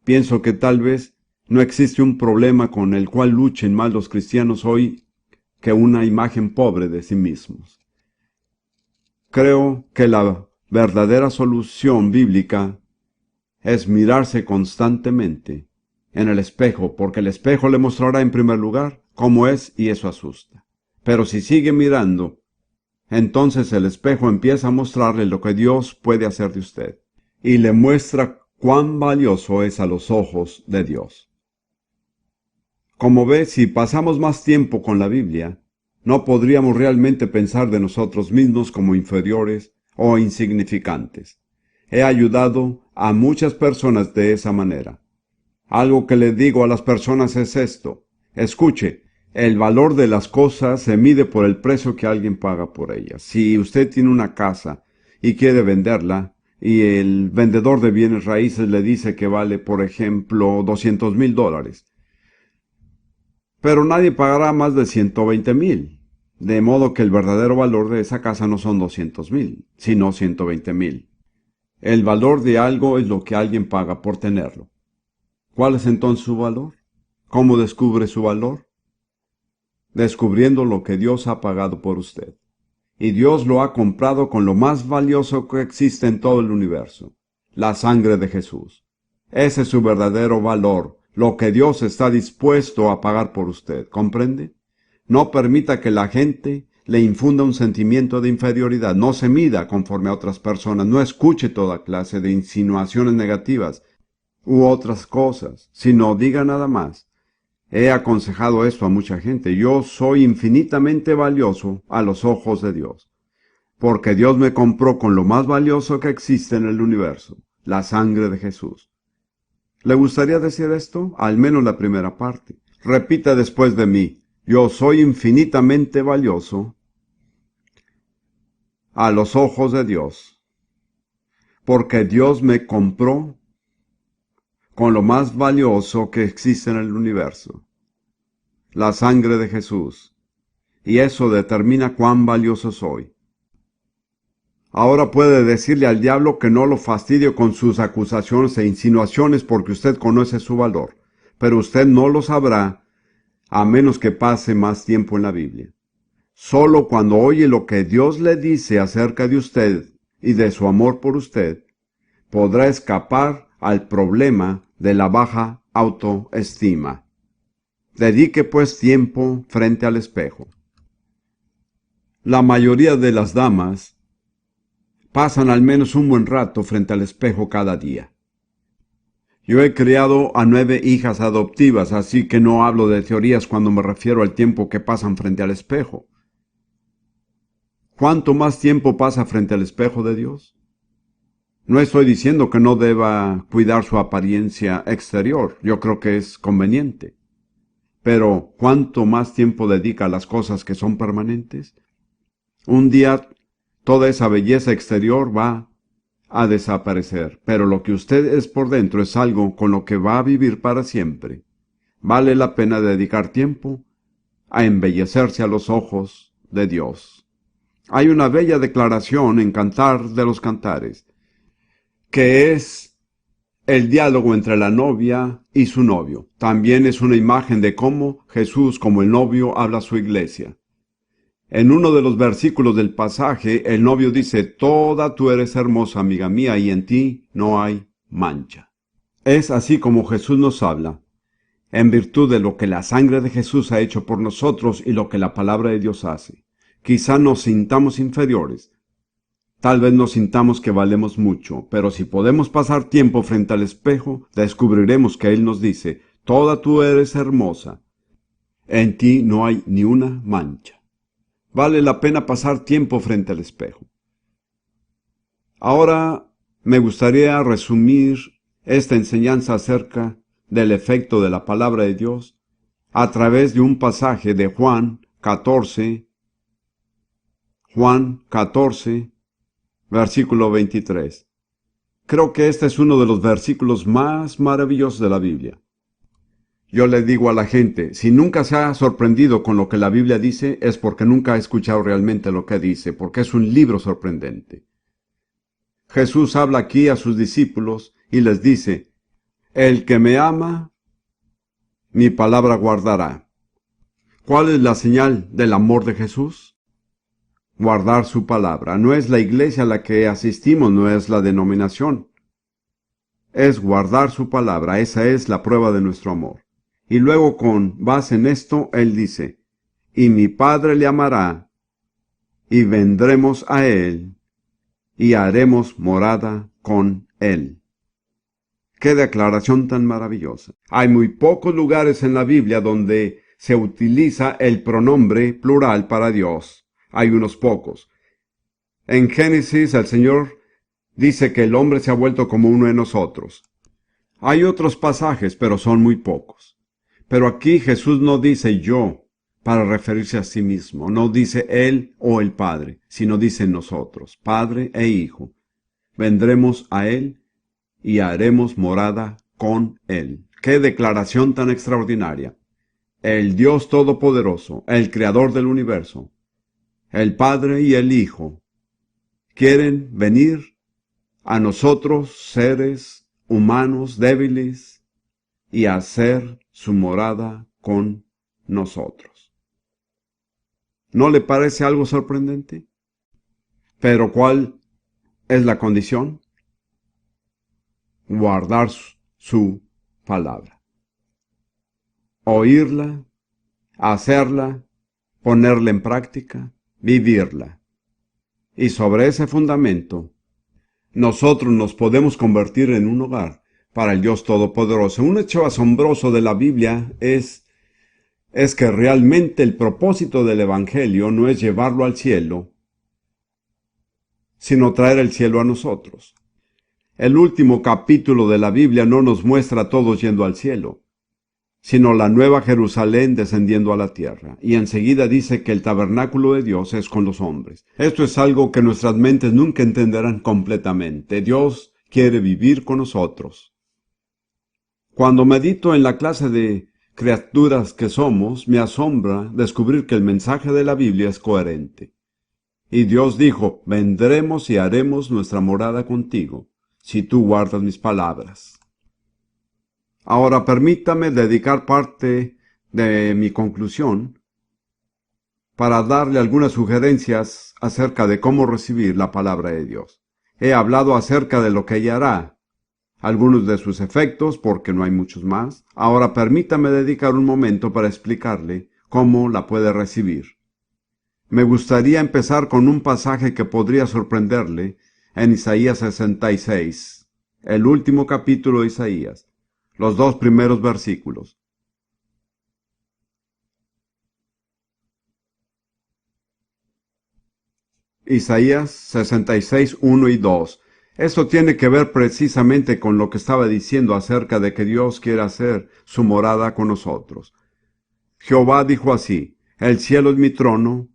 Pienso que tal vez no existe un problema con el cual luchen más los cristianos hoy que una imagen pobre de sí mismos. Creo que la verdadera solución bíblica es mirarse constantemente en el espejo, porque el espejo le mostrará en primer lugar cómo es y eso asusta. Pero si sigue mirando, entonces el espejo empieza a mostrarle lo que Dios puede hacer de usted y le muestra cuán valioso es a los ojos de Dios. Como ve, si pasamos más tiempo con la Biblia, no podríamos realmente pensar de nosotros mismos como inferiores o insignificantes. He ayudado a muchas personas de esa manera. Algo que le digo a las personas es esto. Escuche, el valor de las cosas se mide por el precio que alguien paga por ellas. Si usted tiene una casa y quiere venderla, y el vendedor de bienes raíces le dice que vale, por ejemplo, $200,000, pero nadie pagará más de 120,000. De modo que el verdadero valor de esa casa no son 200,000, sino 120,000. El valor de algo es lo que alguien paga por tenerlo. ¿Cuál es entonces su valor? ¿Cómo descubre su valor? Descubriendo lo que Dios ha pagado por usted. Y Dios lo ha comprado con lo más valioso que existe en todo el universo, la sangre de Jesús. Ese es su verdadero valor, lo que Dios está dispuesto a pagar por usted. ¿Comprende? No permita que la gente le infunda un sentimiento de inferioridad. No se mida conforme a otras personas. No escuche toda clase de insinuaciones negativas u otras cosas, sino diga nada más. He aconsejado esto a mucha gente. Yo soy infinitamente valioso a los ojos de Dios, porque Dios me compró con lo más valioso que existe en el universo, la sangre de Jesús. ¿Le gustaría decir esto? Al menos la primera parte. Repita después de mí. Yo soy infinitamente valioso a los ojos de Dios, porque Dios me compró con lo más valioso que existe en el universo, la sangre de Jesús, y eso determina cuán valioso soy. Ahora puede decirle al diablo que no lo fastidie con sus acusaciones e insinuaciones porque usted conoce su valor, pero usted no lo sabrá a menos que pase más tiempo en la Biblia. Solo cuando oye lo que Dios le dice acerca de usted y de su amor por usted, podrá escapar al problema de la baja autoestima. Dedique pues tiempo frente al espejo. La mayoría de las damas pasan al menos un buen rato frente al espejo cada día. Yo he criado a 9 hijas adoptivas, así que no hablo de teorías cuando me refiero al tiempo que pasan frente al espejo. ¿Cuánto más tiempo pasa frente al espejo de Dios? No estoy diciendo que no deba cuidar su apariencia exterior. Yo creo que es conveniente. Pero, ¿cuánto más tiempo dedica a las cosas que son permanentes? Un día toda esa belleza exterior va a desaparecer, pero lo que usted es por dentro es algo con lo que va a vivir para siempre. Vale la pena dedicar tiempo a embellecerse a los ojos de Dios. Hay una bella declaración en Cantar de los Cantares, que es el diálogo entre la novia y su novio. También es una imagen de cómo Jesús, como el novio, habla a su iglesia. En uno de los versículos del pasaje, el novio dice: «Toda tú eres hermosa, amiga mía, y en ti no hay mancha». Es así como Jesús nos habla, en virtud de lo que la sangre de Jesús ha hecho por nosotros y lo que la palabra de Dios hace. Quizá nos sintamos inferiores, tal vez nos sintamos que valemos mucho, pero si podemos pasar tiempo frente al espejo, descubriremos que Él nos dice: «Toda tú eres hermosa, en ti no hay ni una mancha». Vale la pena pasar tiempo frente al espejo. Ahora me gustaría resumir esta enseñanza acerca del efecto de la palabra de Dios a través de un pasaje de Juan 14, versículo 23. Creo que este es uno de los versículos más maravillosos de la Biblia. Yo le digo a la gente, si nunca se ha sorprendido con lo que la Biblia dice, es porque nunca ha escuchado realmente lo que dice, porque es un libro sorprendente. Jesús habla aquí a sus discípulos y les dice: «El que me ama, mi palabra guardará». ¿Cuál es la señal del amor de Jesús? Guardar su palabra. No es la iglesia a la que asistimos, no es la denominación. Es guardar su palabra, esa es la prueba de nuestro amor. Y luego, con base en esto, Él dice: «Y mi Padre le amará, y vendremos a Él, y haremos morada con Él». ¡Qué declaración tan maravillosa! Hay muy pocos lugares en la Biblia donde se utiliza el pronombre plural para Dios. Hay unos pocos. En Génesis, el Señor dice que el hombre se ha vuelto como uno de nosotros. Hay otros pasajes, pero son muy pocos. Pero aquí Jesús no dice yo para referirse a sí mismo. No dice Él o el Padre, sino dice nosotros, Padre e Hijo. Vendremos a Él y haremos morada con Él. ¡Qué declaración tan extraordinaria! El Dios Todopoderoso, el Creador del universo, el Padre y el Hijo, quieren venir a nosotros, seres humanos débiles, y hacer su morada con nosotros. ¿No le parece algo sorprendente? Pero ¿cuál es la condición? Guardar su palabra. Oírla, hacerla, ponerla en práctica, vivirla. Y sobre ese fundamento, nosotros nos podemos convertir en un hogar para el Dios Todopoderoso. Un hecho asombroso de la Biblia es que realmente el propósito del Evangelio no es llevarlo al cielo, sino traer el cielo a nosotros. El último capítulo de la Biblia no nos muestra a todos yendo al cielo, sino la nueva Jerusalén descendiendo a la tierra. Y enseguida dice que el tabernáculo de Dios es con los hombres. Esto es algo que nuestras mentes nunca entenderán completamente. Dios quiere vivir con nosotros. Cuando medito en la clase de criaturas que somos, me asombra descubrir que el mensaje de la Biblia es coherente. Y Dios dijo: «Vendremos y haremos nuestra morada contigo, si tú guardas mis palabras». Ahora permítame dedicar parte de mi conclusión para darle algunas sugerencias acerca de cómo recibir la palabra de Dios. He hablado acerca de lo que ella hará, algunos de sus efectos, porque no hay muchos más. Ahora permítame dedicar un momento para explicarle cómo la puede recibir. Me gustaría empezar con un pasaje que podría sorprenderle en Isaías 66, el último capítulo de Isaías, los 2 primeros versículos. Isaías 66, 1 y 2. Esto tiene que ver precisamente con lo que estaba diciendo acerca de que Dios quiere hacer su morada con nosotros. Jehová dijo así: el cielo es mi trono,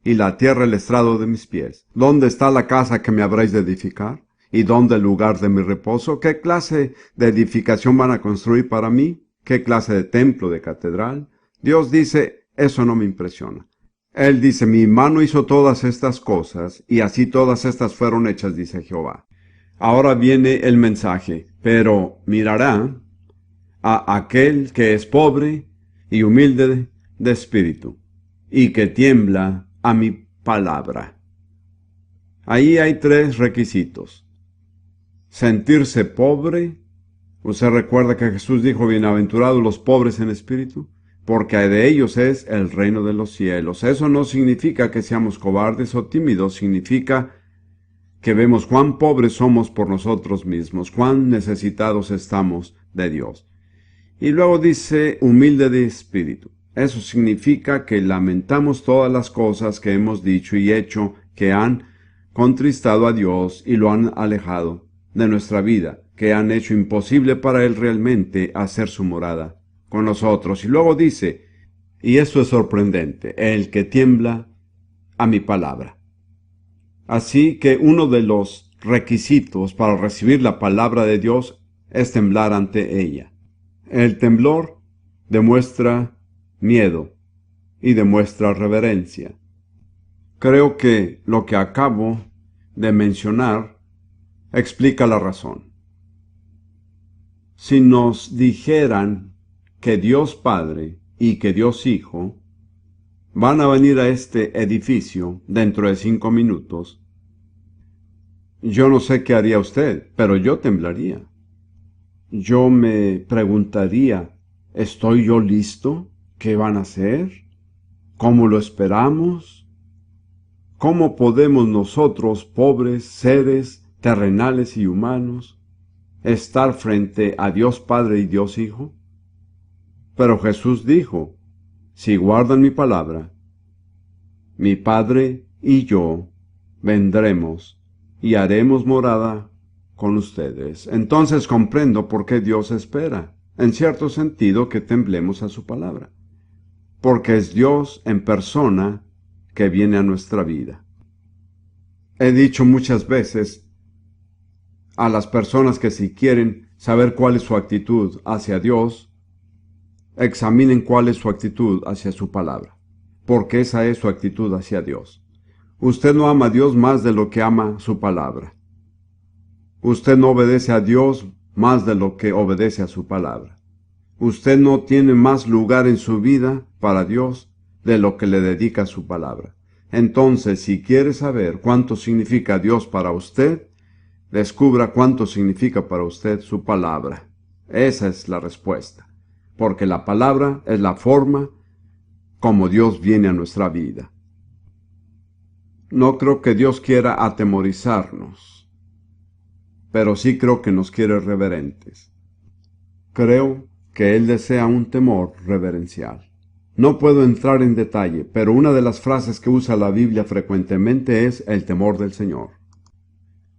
y la tierra el estrado de mis pies. ¿Dónde está la casa que me habréis de edificar? ¿Y dónde el lugar de mi reposo? ¿Qué clase de edificación van a construir para mí? ¿Qué clase de templo, de catedral? Dios dice: eso no me impresiona. Él dice: mi mano hizo todas estas cosas, y así todas estas fueron hechas, dice Jehová. Ahora viene el mensaje: pero mirará a aquel que es pobre y humilde de espíritu, y que tiembla a mi palabra. Ahí hay 3 requisitos. Sentirse pobre. Usted recuerda que Jesús dijo: bienaventurados los pobres en espíritu, porque de ellos es el reino de los cielos. Eso no significa que seamos cobardes o tímidos, significa que vemos cuán pobres somos por nosotros mismos, cuán necesitados estamos de Dios. Y luego dice: humilde de espíritu. Eso significa que lamentamos todas las cosas que hemos dicho y hecho que han contristado a Dios y lo han alejado de nuestra vida, que han hecho imposible para Él realmente hacer su morada con nosotros. Y luego dice, y esto es sorprendente: el que tiembla a mi palabra. Así que uno de los requisitos para recibir la palabra de Dios es temblar ante ella. El temblor demuestra miedo y demuestra reverencia. Creo que lo que acabo de mencionar explica la razón. Si nos dijeran que Dios Padre y que Dios Hijo van a venir a este edificio dentro de 5 minutos, yo no sé qué haría usted, pero yo temblaría. Yo me preguntaría: ¿estoy yo listo? ¿Qué van a hacer? ¿Cómo lo esperamos? ¿Cómo podemos nosotros, pobres seres terrenales y humanos, estar frente a Dios Padre y Dios Hijo? Pero Jesús dijo: si guardan mi palabra, mi Padre y yo vendremos y haremos morada con ustedes. Entonces comprendo por qué Dios espera, en cierto sentido, que temblemos a su palabra. Porque es Dios en persona que viene a nuestra vida. He dicho muchas veces a las personas que, si quieren saber cuál es su actitud hacia Dios, examinen cuál es su actitud hacia su palabra, porque esa es su actitud hacia Dios. Usted no ama a Dios más de lo que ama su palabra. Usted no obedece a Dios más de lo que obedece a su palabra. Usted no tiene más lugar en su vida para Dios de lo que le dedica a su palabra. Entonces, si quiere saber cuánto significa Dios para usted, descubra cuánto significa para usted su palabra. Esa es la respuesta, porque la palabra es la forma como Dios viene a nuestra vida. No creo que Dios quiera atemorizarnos, pero sí creo que nos quiere reverentes. Creo que Él desea un temor reverencial. No puedo entrar en detalle, pero una de las frases que usa la Biblia frecuentemente es el temor del Señor.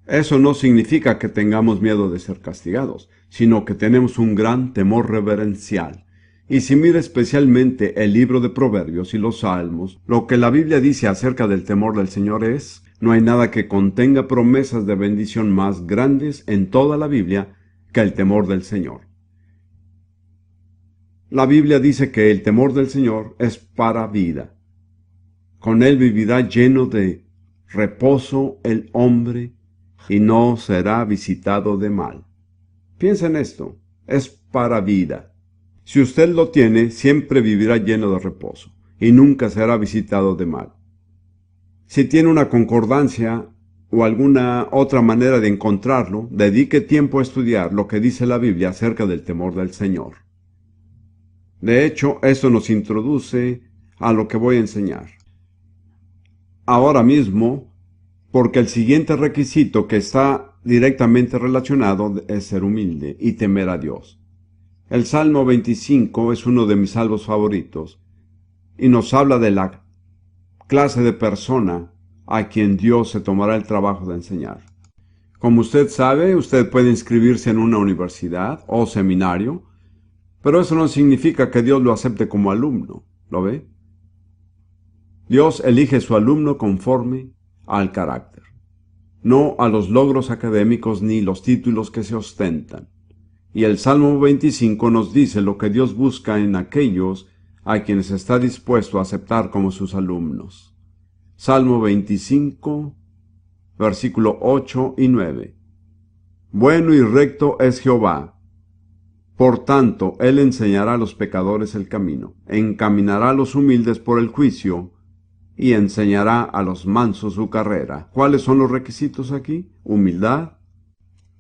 Eso no significa que tengamos miedo de ser castigados, sino que tenemos un gran temor reverencial. Y si mira especialmente el libro de Proverbios y los Salmos, lo que la Biblia dice acerca del temor del Señor es: no hay nada que contenga promesas de bendición más grandes en toda la Biblia que el temor del Señor. La Biblia dice que el temor del Señor es para vida. Con él vivirá lleno de reposo el hombre y no será visitado de mal. Piensa en esto: es para vida. Si usted lo tiene, siempre vivirá lleno de reposo y nunca será visitado de mal. Si tiene una concordancia o alguna otra manera de encontrarlo, dedique tiempo a estudiar lo que dice la Biblia acerca del temor del Señor. De hecho, eso nos introduce a lo que voy a enseñar ahora mismo, porque el siguiente requisito que está directamente relacionado es ser humilde y temer a Dios. El Salmo 25 es uno de mis salmos favoritos y nos habla de la clase de persona a quien Dios se tomará el trabajo de enseñar. Como usted sabe, usted puede inscribirse en una universidad o seminario, pero eso no significa que Dios lo acepte como alumno. ¿Lo ve? Dios elige su alumno conforme al carácter, no a los logros académicos ni los títulos que se ostentan. Y el Salmo 25 nos dice lo que Dios busca en aquellos a quienes está dispuesto a aceptar como sus alumnos. Salmo 25, versículo 8 y 9. Bueno y recto es Jehová. Por tanto, Él enseñará a los pecadores el camino, encaminará a los humildes por el juicio, y enseñará a los mansos su carrera. ¿Cuáles son los requisitos aquí? Humildad.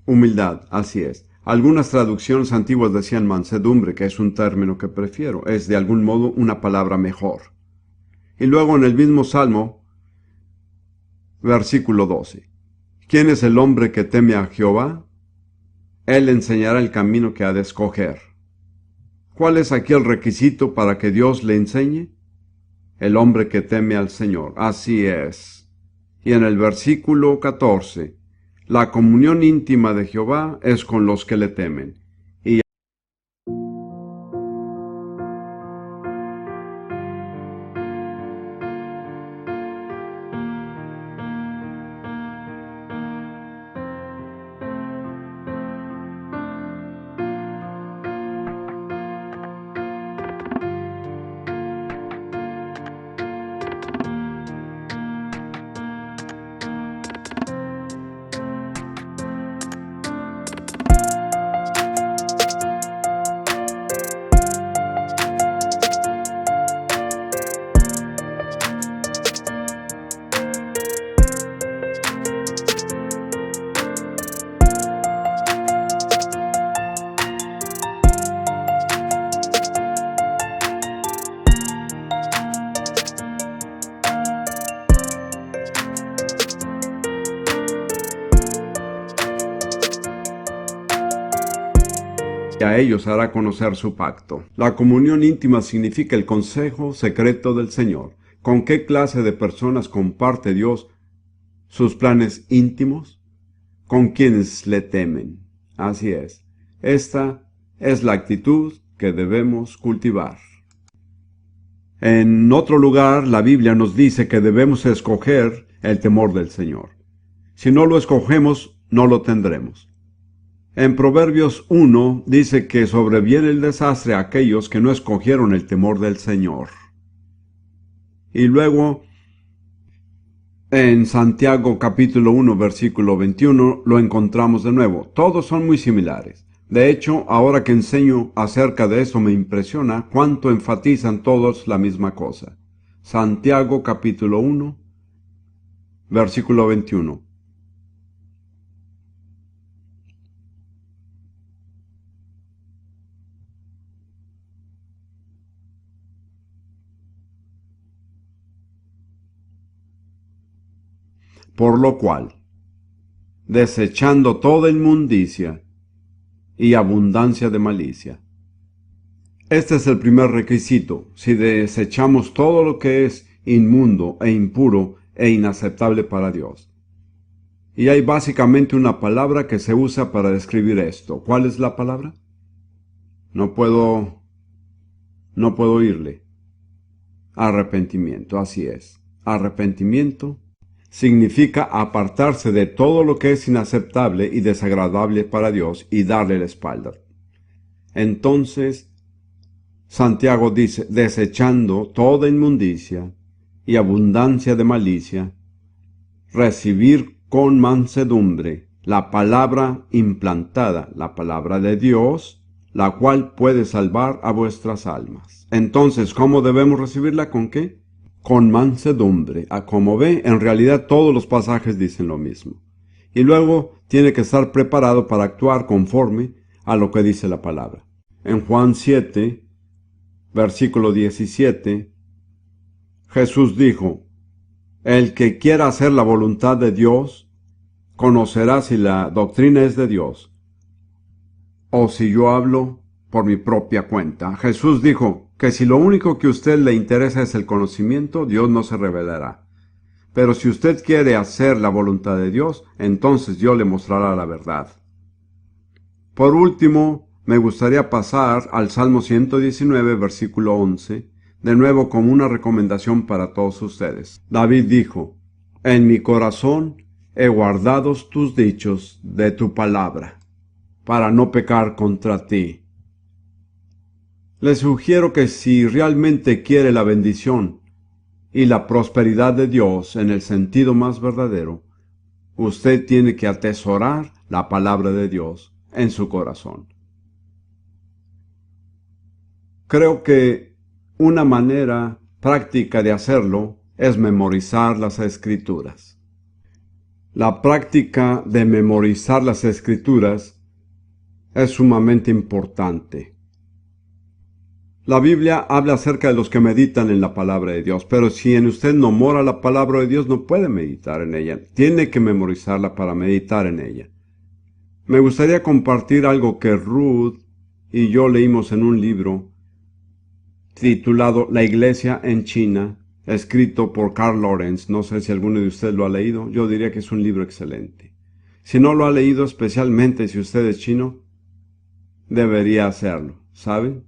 Humildad, así es. Algunas traducciones antiguas decían mansedumbre, que es un término que prefiero. Es de algún modo una palabra mejor. Y luego en el mismo Salmo, versículo 12. ¿Quién es el hombre que teme a Jehová? Él enseñará el camino que ha de escoger. ¿Cuál es aquí el requisito para que Dios le enseñe? El hombre que teme al Señor. Así es. Y en el versículo 14, la comunión íntima de Jehová es con los que le temen. Y a ellos hará conocer su pacto. La comunión íntima significa el consejo secreto del Señor. ¿Con qué clase de personas comparte Dios sus planes íntimos? Con quienes le temen. Así es. Esta es la actitud que debemos cultivar. En otro lugar, la Biblia nos dice que debemos escoger el temor del Señor. Si no lo escogemos, no lo tendremos. En Proverbios 1 dice que sobreviene el desastre a aquellos que no escogieron el temor del Señor. Y luego, en Santiago capítulo 1 versículo 21 lo encontramos de nuevo. Todos son muy similares. De hecho, ahora que enseño acerca de eso me impresiona cuánto enfatizan todos la misma cosa. Santiago capítulo 1 versículo 21. Por lo cual, desechando toda inmundicia y abundancia de malicia. Este es el primer requisito. Si desechamos todo lo que es inmundo e impuro e inaceptable para Dios. Y hay básicamente una palabra que se usa para describir esto. ¿Cuál es la palabra? No puedo oírle. Arrepentimiento, así es. Arrepentimiento significa apartarse de todo lo que es inaceptable y desagradable para Dios y darle la espalda. Entonces, Santiago dice, desechando toda inmundicia y abundancia de malicia, recibir con mansedumbre la palabra implantada, la palabra de Dios, la cual puede salvar a vuestras almas. Entonces, ¿cómo debemos recibirla? ¿Con qué? Con mansedumbre. Como ve, en realidad todos los pasajes dicen lo mismo. Y luego tiene que estar preparado para actuar conforme a lo que dice la palabra. En Juan 7, versículo 17, Jesús dijo, el que quiera hacer la voluntad de Dios, conocerá si la doctrina es de Dios, o si yo hablo por mi propia cuenta. Jesús dijo que si lo único que a usted le interesa es el conocimiento, Dios no se revelará. Pero si usted quiere hacer la voluntad de Dios, entonces Dios le mostrará la verdad. Por último, me gustaría pasar al Salmo 119, versículo 11, de nuevo como una recomendación para todos ustedes. David dijo, en mi corazón he guardado tus dichos de tu palabra, para no pecar contra ti. Les sugiero que si realmente quiere la bendición y la prosperidad de Dios en el sentido más verdadero, usted tiene que atesorar la palabra de Dios en su corazón. Creo que una manera práctica de hacerlo es memorizar las Escrituras. La práctica de memorizar las Escrituras es sumamente importante. La Biblia habla acerca de los que meditan en la palabra de Dios, pero si en usted no mora la palabra de Dios, no puede meditar en ella. Tiene que memorizarla para meditar en ella. Me gustaría compartir algo que Ruth y yo leímos en un libro titulado La Iglesia en China, escrito por Carl Lawrence. No sé si alguno de ustedes lo ha leído. Yo diría que es un libro excelente. Si no lo ha leído, especialmente si usted es chino, debería hacerlo, ¿saben?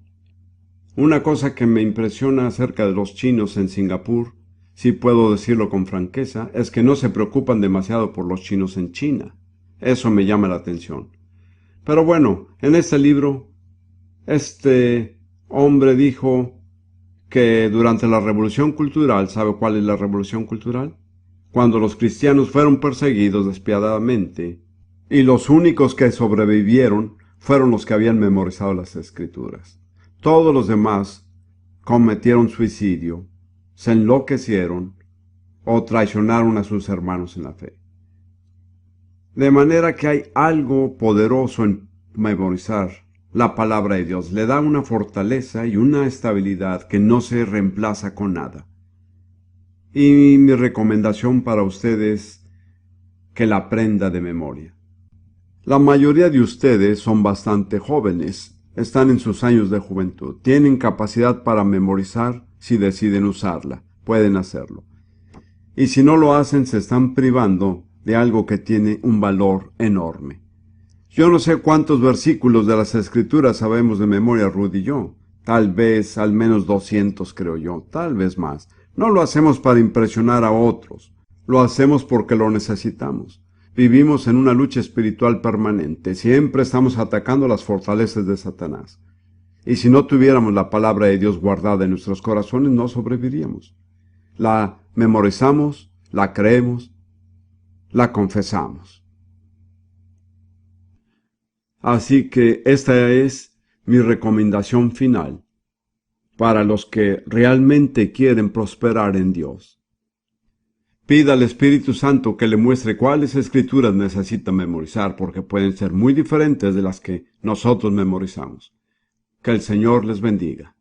Una cosa que me impresiona acerca de los chinos en Singapur, si puedo decirlo con franqueza, es que no se preocupan demasiado por los chinos en China. Eso me llama la atención. Pero bueno, en este libro, este hombre dijo que durante la Revolución Cultural, ¿sabe cuál es la Revolución Cultural? Cuando los cristianos fueron perseguidos despiadadamente, y los únicos que sobrevivieron fueron los que habían memorizado las Escrituras. Todos los demás cometieron suicidio, se enloquecieron o traicionaron a sus hermanos en la fe. De manera que hay algo poderoso en memorizar la palabra de Dios. Le da una fortaleza y una estabilidad que no se reemplaza con nada. Y mi recomendación para ustedes es que la aprenda de memoria. La mayoría de ustedes son bastante jóvenes. Están en sus años de juventud. Tienen capacidad para memorizar si deciden usarla. Pueden hacerlo. Y si no lo hacen, se están privando de algo que tiene un valor enorme. Yo no sé cuántos versículos de las Escrituras sabemos de memoria, Ruth y yo. Tal vez al menos 200, creo yo. Tal vez más. No lo hacemos para impresionar a otros. Lo hacemos porque lo necesitamos. Vivimos en una lucha espiritual permanente. Siempre estamos atacando las fortalezas de Satanás. Y si no tuviéramos la palabra de Dios guardada en nuestros corazones, no sobreviviríamos. La memorizamos, la creemos, la confesamos. Así que esta es mi recomendación final para los que realmente quieren prosperar en Dios. Pida al Espíritu Santo que le muestre cuáles escrituras necesita memorizar, porque pueden ser muy diferentes de las que nosotros memorizamos. Que el Señor les bendiga.